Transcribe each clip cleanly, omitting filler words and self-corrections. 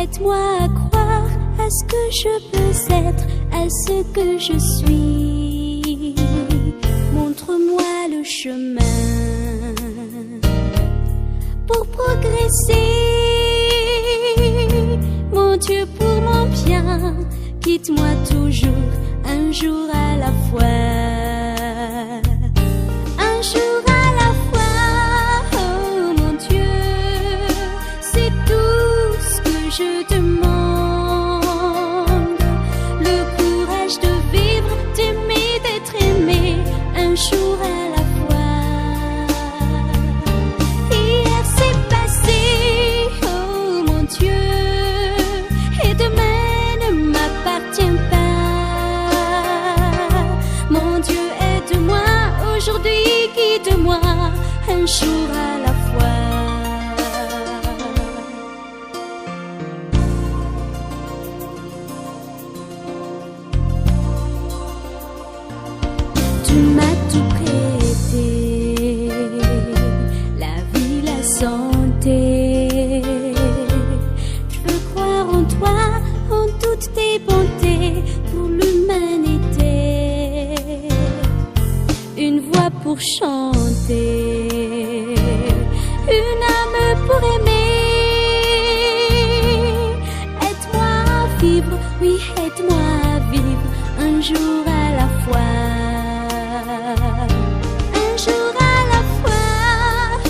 Aide-moi à croire à ce que je peux être, à ce que je suis. Montre-moi le chemin pour progresser. Mon Dieu, pour mon bien, guide-moi toujours, un jour à la fois. Un jour à la fois, oh mon Dieu, c'est tout ce que je demande. Le courage de vivre, d'aimer, d'être aimé, un jour à la fois. Hier c'est passé, oh mon Dieu, et demain ne m'appartient pas. Mon Dieu, aide-moi aujourd'hui, guide-moi, un jour à la fois. Tu m'as tout prêté, la vie, la santé. Je veux croire en toi, en toutes tes bontés pour l'humanité. Une voix pour chanter, une âme pour aimer. Aide-moi à vivre, oui, aide-moi à vivre, un jour à la fois. Un jour à la fois,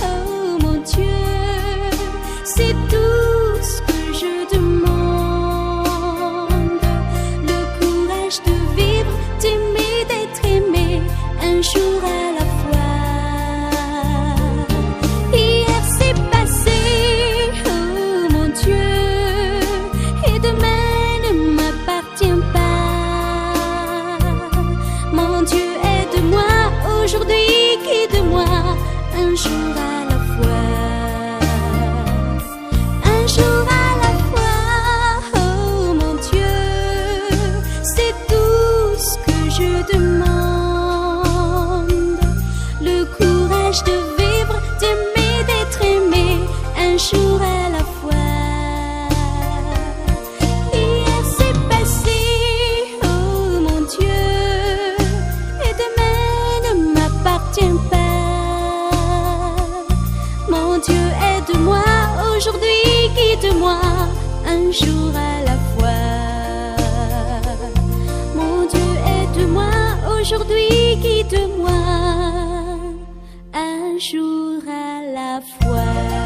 oh mon Dieu, c'est tout ce que je demande. Le courage de vivre, d'aimer, d'être aimé, un jour à la fois. Hier c'est passé, oh mon Dieu, et demain ne m'appartient pas. Mon Dieu, aide-moi aujourd'hui, guide-moi, un jour à la fois. Un jour à la fois, oh mon Dieu, c'est tout ce que je demande. Le courage de vivre, d'aimer, d'être aimé, un jour à la fois. Hier c'est passé, oh mon Dieu, et demain ne m'appartient pas. Mon Dieu, aide-moi aujourd'hui, guide-moi, un jour à la fois. Mon Dieu, aide-moi aujourd'hui, guide-moi, un jour à la fois.